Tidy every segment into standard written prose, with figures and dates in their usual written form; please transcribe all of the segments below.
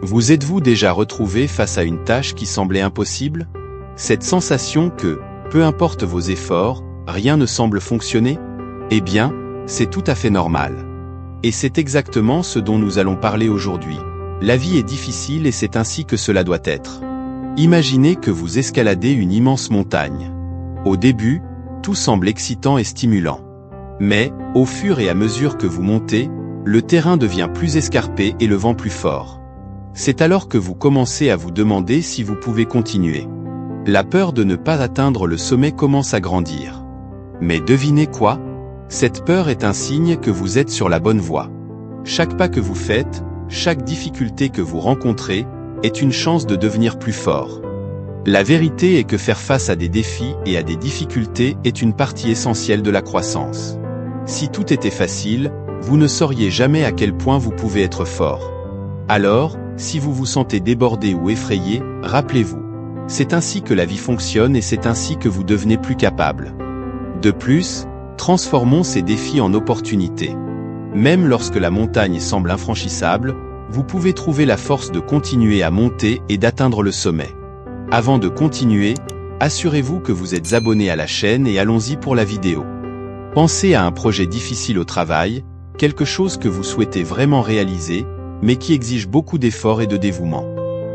Vous êtes-vous déjà retrouvé face à une tâche qui semblait impossible? Cette sensation que, peu importe vos efforts, rien ne semble fonctionner? Eh bien, c'est tout à fait normal. Et c'est exactement ce dont nous allons parler aujourd'hui. La vie est difficile et c'est ainsi que cela doit être. Imaginez que vous escaladez une immense montagne. Au début, tout semble excitant et stimulant. Mais, au fur et à mesure que vous montez, le terrain devient plus escarpé et le vent plus fort. C'est alors que vous commencez à vous demander si vous pouvez continuer. La peur de ne pas atteindre le sommet commence à grandir. Mais devinez quoi? Cette peur est un signe que vous êtes sur la bonne voie. Chaque pas que vous faites, chaque difficulté que vous rencontrez, est une chance de devenir plus fort. La vérité est que faire face à des défis et à des difficultés est une partie essentielle de la croissance. Si tout était facile, vous ne sauriez jamais à quel point vous pouvez être fort. Alors, si vous vous sentez débordé ou effrayé, rappelez-vous. C'est ainsi que la vie fonctionne et c'est ainsi que vous devenez plus capable. De plus, transformons ces défis en opportunités. Même lorsque la montagne semble infranchissable, vous pouvez trouver la force de continuer à monter et d'atteindre le sommet. Avant de continuer, assurez-vous que vous êtes abonné à la chaîne et allons-y pour la vidéo. Pensez à un projet difficile au travail, quelque chose que vous souhaitez vraiment réaliser, mais qui exige beaucoup d'efforts et de dévouement.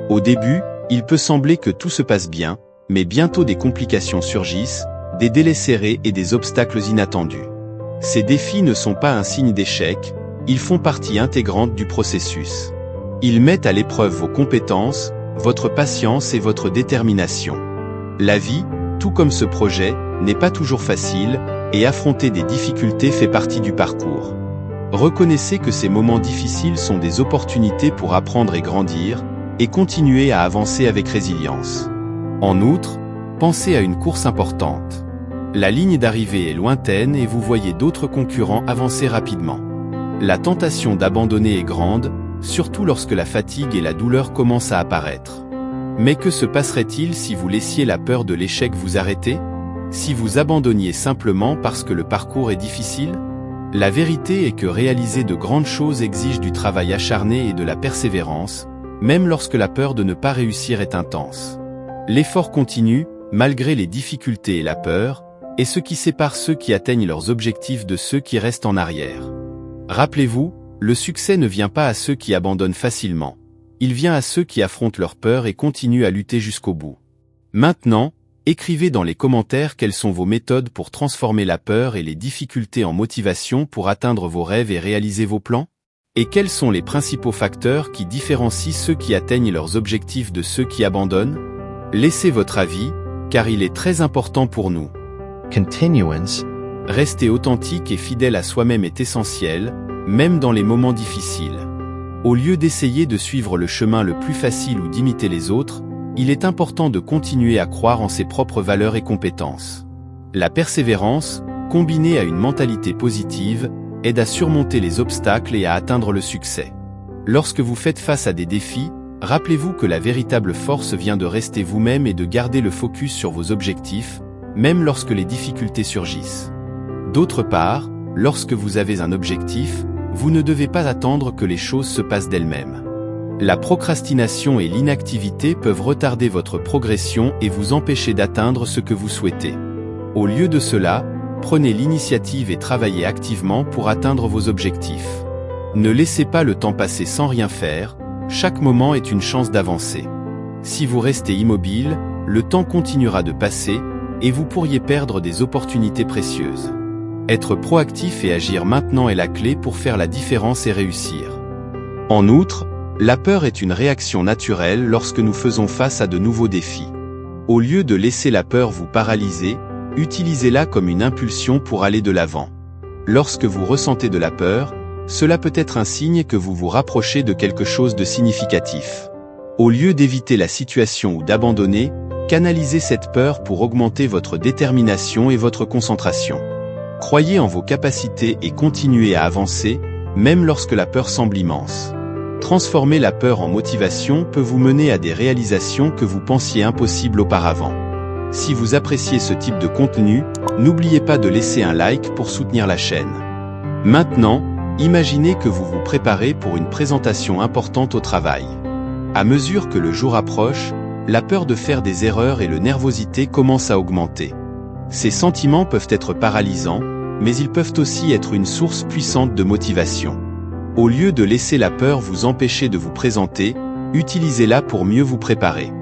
Au début, il peut sembler que tout se passe bien, mais bientôt des complications surgissent, des délais serrés et des obstacles inattendus. Ces défis ne sont pas un signe d'échec, ils font partie intégrante du processus. Ils mettent à l'épreuve vos compétences, votre patience et votre détermination. La vie, tout comme ce projet, n'est pas toujours facile, et affronter des difficultés fait partie du parcours. Reconnaissez que ces moments difficiles sont des opportunités pour apprendre et grandir, et continuer à avancer avec résilience. En outre, pensez à une course importante. La ligne d'arrivée est lointaine et vous voyez d'autres concurrents avancer rapidement. La tentation d'abandonner est grande, surtout lorsque la fatigue et la douleur commencent à apparaître. Mais que se passerait-il si vous laissiez la peur de l'échec vous arrêter? Si vous abandonniez simplement parce que le parcours est difficile? La vérité est que réaliser de grandes choses exige du travail acharné et de la persévérance, même lorsque la peur de ne pas réussir est intense. L'effort continue, malgré les difficultés et la peur, est ce qui sépare ceux qui atteignent leurs objectifs de ceux qui restent en arrière. Rappelez-vous, le succès ne vient pas à ceux qui abandonnent facilement. Il vient à ceux qui affrontent leur peur et continuent à lutter jusqu'au bout. Maintenant, écrivez dans les commentaires quelles sont vos méthodes pour transformer la peur et les difficultés en motivation pour atteindre vos rêves et réaliser vos plans? Et quels sont les principaux facteurs qui différencient ceux qui atteignent leurs objectifs de ceux qui abandonnent? Laissez votre avis, car il est très important pour nous. Continuance. Rester authentique et fidèle à soi-même est essentiel, même dans les moments difficiles. Au lieu d'essayer de suivre le chemin le plus facile ou d'imiter les autres, il est important de continuer à croire en ses propres valeurs et compétences. La persévérance, combinée à une mentalité positive, aide à surmonter les obstacles et à atteindre le succès. Lorsque vous faites face à des défis, rappelez-vous que la véritable force vient de rester vous-même et de garder le focus sur vos objectifs, même lorsque les difficultés surgissent. D'autre part, lorsque vous avez un objectif, vous ne devez pas attendre que les choses se passent d'elles-mêmes. La procrastination et l'inactivité peuvent retarder votre progression et vous empêcher d'atteindre ce que vous souhaitez. Au lieu de cela, prenez l'initiative et travaillez activement pour atteindre vos objectifs. Ne laissez pas le temps passer sans rien faire, chaque moment est une chance d'avancer. Si vous restez immobile, le temps continuera de passer, et vous pourriez perdre des opportunités précieuses. Être proactif et agir maintenant est la clé pour faire la différence et réussir. En outre, la peur est une réaction naturelle lorsque nous faisons face à de nouveaux défis. Au lieu de laisser la peur vous paralyser, utilisez-la comme une impulsion pour aller de l'avant. Lorsque vous ressentez de la peur, cela peut être un signe que vous vous rapprochez de quelque chose de significatif. Au lieu d'éviter la situation ou d'abandonner, canalisez cette peur pour augmenter votre détermination et votre concentration. Croyez en vos capacités et continuez à avancer, même lorsque la peur semble immense. Transformer la peur en motivation peut vous mener à des réalisations que vous pensiez impossibles auparavant. Si vous appréciez ce type de contenu, n'oubliez pas de laisser un like pour soutenir la chaîne. Maintenant, imaginez que vous vous préparez pour une présentation importante au travail. À mesure que le jour approche, la peur de faire des erreurs et la nervosité commencent à augmenter. Ces sentiments peuvent être paralysants, mais ils peuvent aussi être une source puissante de motivation. Au lieu de laisser la peur vous empêcher de vous présenter, utilisez-la pour mieux vous préparer.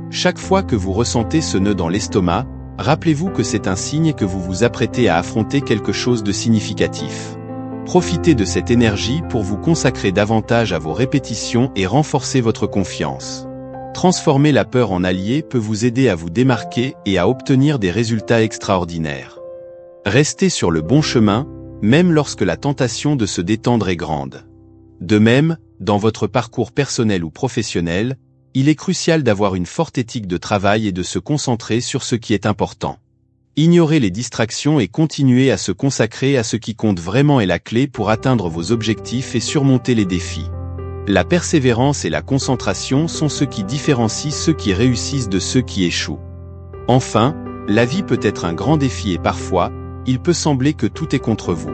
Chaque fois que vous ressentez ce nœud dans l'estomac, rappelez-vous que c'est un signe que vous vous apprêtez à affronter quelque chose de significatif. Profitez de cette énergie pour vous consacrer davantage à vos répétitions et renforcer votre confiance. Transformer la peur en allié peut vous aider à vous démarquer et à obtenir des résultats extraordinaires. Restez sur le bon chemin, même lorsque la tentation de se détendre est grande. De même, dans votre parcours personnel ou professionnel, il est crucial d'avoir une forte éthique de travail et de se concentrer sur ce qui est important. Ignorez les distractions et continuez à se consacrer à ce qui compte vraiment est la clé pour atteindre vos objectifs et surmonter les défis. La persévérance et la concentration sont ce qui différencient ceux qui réussissent de ceux qui échouent. Enfin, la vie peut être un grand défi et parfois, il peut sembler que tout est contre vous.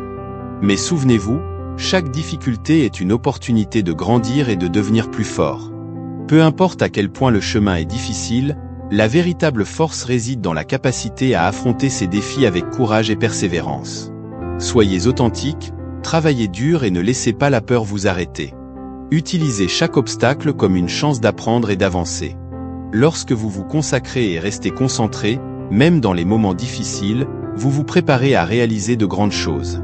Mais souvenez-vous, chaque difficulté est une opportunité de grandir et de devenir plus fort. Peu importe à quel point le chemin est difficile, la véritable force réside dans la capacité à affronter ces défis avec courage et persévérance. Soyez authentique, travaillez dur et ne laissez pas la peur vous arrêter. Utilisez chaque obstacle comme une chance d'apprendre et d'avancer. Lorsque vous vous consacrez et restez concentré, même dans les moments difficiles, vous vous préparez à réaliser de grandes choses.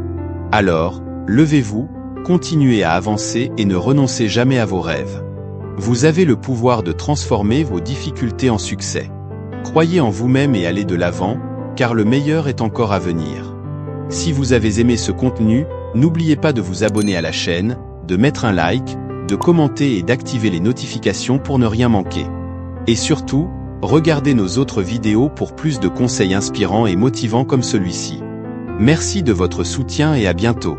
Alors, levez-vous, continuez à avancer et ne renoncez jamais à vos rêves. Vous avez le pouvoir de transformer vos difficultés en succès. Croyez en vous-même et allez de l'avant, car le meilleur est encore à venir. Si vous avez aimé ce contenu, n'oubliez pas de vous abonner à la chaîne, de mettre un like, de commenter et d'activer les notifications pour ne rien manquer. Et surtout, regardez nos autres vidéos pour plus de conseils inspirants et motivants comme celui-ci. Merci de votre soutien et à bientôt.